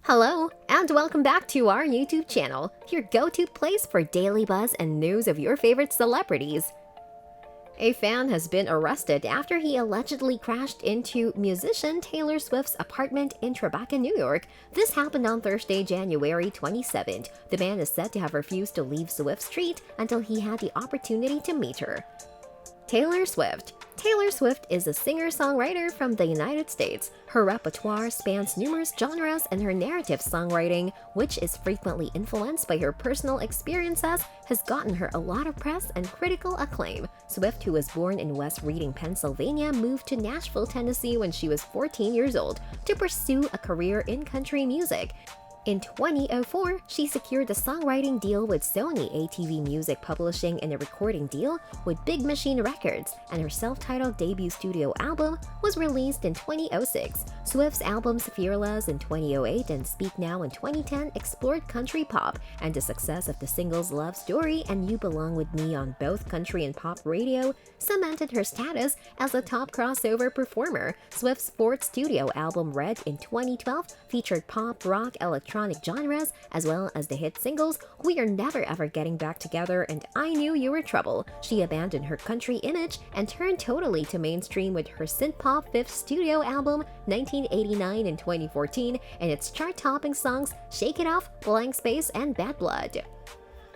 Hello, and welcome back to our YouTube channel, your go-to place for daily buzz and news of your favorite celebrities. A fan has been arrested after he allegedly crashed into musician Taylor Swift's apartment in Tribeca, New York. This happened on Thursday, January 27th. The man is said to have refused to leave Swift Street until he had the opportunity to meet her. Taylor Swift. Taylor Swift is a singer-songwriter from the United States. Her repertoire spans numerous genres, and her narrative songwriting, which is frequently influenced by her personal experiences, has gotten her a lot of press and critical acclaim. Swift, who was born in West Reading, Pennsylvania, moved to Nashville, Tennessee when she was 14 years old to pursue a career in country music. In 2004, she secured a songwriting deal with Sony ATV Music Publishing and a recording deal with Big Machine Records, and her self-titled debut studio album was released in 2006. Swift's albums Fearless in 2008 and Speak Now in 2010 explored country pop, and the success of the singles Love Story and You Belong With Me on both country and pop radio cemented her status as a top crossover performer. Swift's fourth studio album Red in 2012 featured pop, rock, electronic genres, as well as the hit singles We Are Never Ever Getting Back Together and I Knew You Were Trouble. She abandoned her country image and turned totally to mainstream with her synth-pop fifth studio album 1989 in 2014 and its chart-topping songs Shake It Off, Blank Space, and Bad Blood.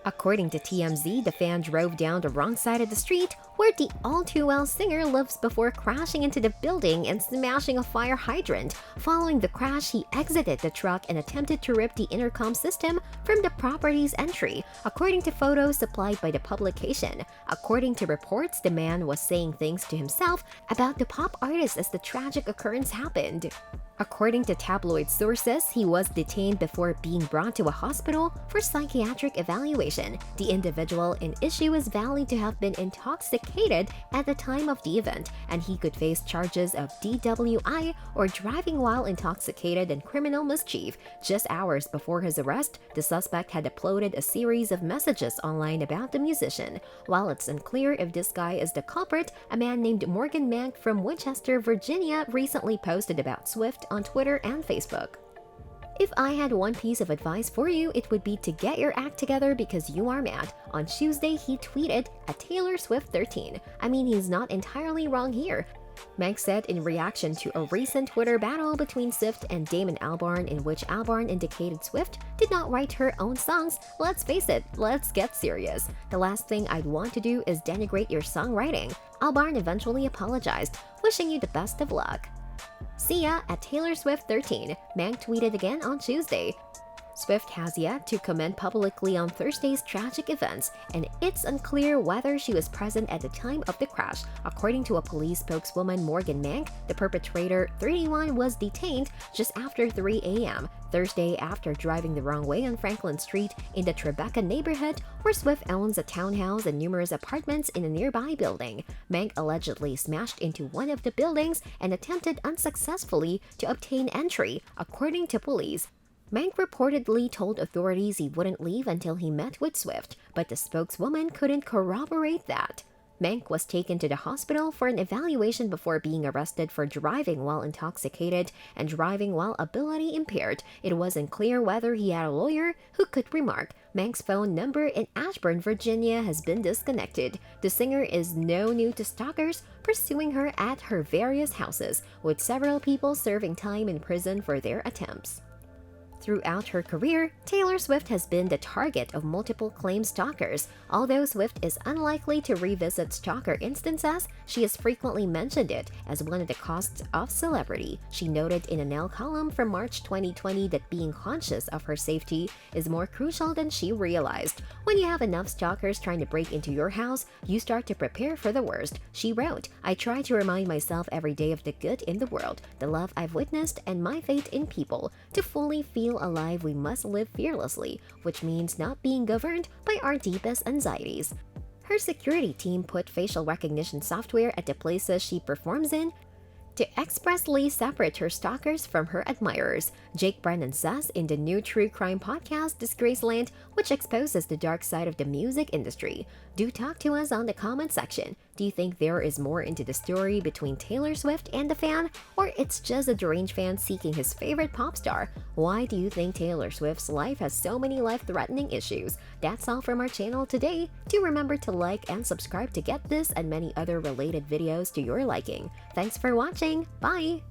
According to TMZ, the fan drove down the wrong side of the street where the all-too-well singer lives before crashing into the building and smashing a fire hydrant. Following the crash, he exited the truck and attempted to rip the intercom system from the property's entry, according to photos supplied by the publication. According to reports, the man was saying things to himself about the pop artist as the tragic occurrence happened. According to tabloid sources, he was detained before being brought to a hospital for psychiatric evaluation. The individual in issue is valued to have been intoxicated at the time of the event, and he could face charges of DWI or driving while intoxicated and criminal mischief. Just hours before his arrest, the suspect had uploaded a series of messages online about the musician. While it's unclear if this guy is the culprit, a man named Morgan Mank from Winchester, Virginia recently posted about Swift on Twitter and Facebook. If I had one piece of advice for you, it would be to get your act together because you are mad. On Tuesday, he tweeted at Taylor Swift 13. I mean, he's not entirely wrong here. Mank said in reaction to a recent Twitter battle between Swift and Damon Albarn, in which Albarn indicated Swift did not write her own songs. Let's face it, let's get serious. The last thing I'd want to do is denigrate your songwriting. Albarn eventually apologized, wishing you the best of luck. See ya at Taylor Swift 13, Mank tweeted again on Tuesday. Swift has yet to comment publicly on Thursday's tragic events, and it's unclear whether she was present at the time of the crash. According to a police spokeswoman, Morgan Mank, the perpetrator, 31, was detained just after 3 a.m. Thursday after driving the wrong way on Franklin Street in the Tribeca neighborhood, where Swift owns a townhouse and numerous apartments in a nearby building. Mank allegedly smashed into one of the buildings and attempted unsuccessfully to obtain entry, according to police. Mank reportedly told authorities he wouldn't leave until he met with Swift, but the spokeswoman couldn't corroborate that. Mank was taken to the hospital for an evaluation before being arrested for driving while intoxicated and driving while ability impaired. It wasn't clear whether he had a lawyer who could remark. Mank's phone number in Ashburn, Virginia has been disconnected. The singer is no new to stalkers pursuing her at her various houses, with several people serving time in prison for their attempts. Throughout her career, Taylor Swift has been the target of multiple claimed stalkers. Although Swift is unlikely to revisit stalker instances, she has frequently mentioned it as one of the costs of celebrity. She noted in an Elle column from March 2020 that being conscious of her safety is more crucial than she realized. When you have enough stalkers trying to break into your house, you start to prepare for the worst. She wrote, I try to remind myself every day of the good in the world, the love I've witnessed, and my faith in people. To fully feel alive, we must live fearlessly, which means not being governed by our deepest anxieties. Her security team put facial recognition software at the places she performs in to expressly separate her stalkers from her admirers, Jake Brennan says in the new true crime podcast Disgraceland, which exposes the dark side of the music industry. Do talk to us on the comment section. Do you think there is more into the story between Taylor Swift and the fan, or it's just a deranged fan seeking his favorite pop star? Why do you think Taylor Swift's life has so many life-threatening issues? That's all from our channel today. Do remember to like and subscribe to get this and many other related videos to your liking. Thanks for watching. Bye!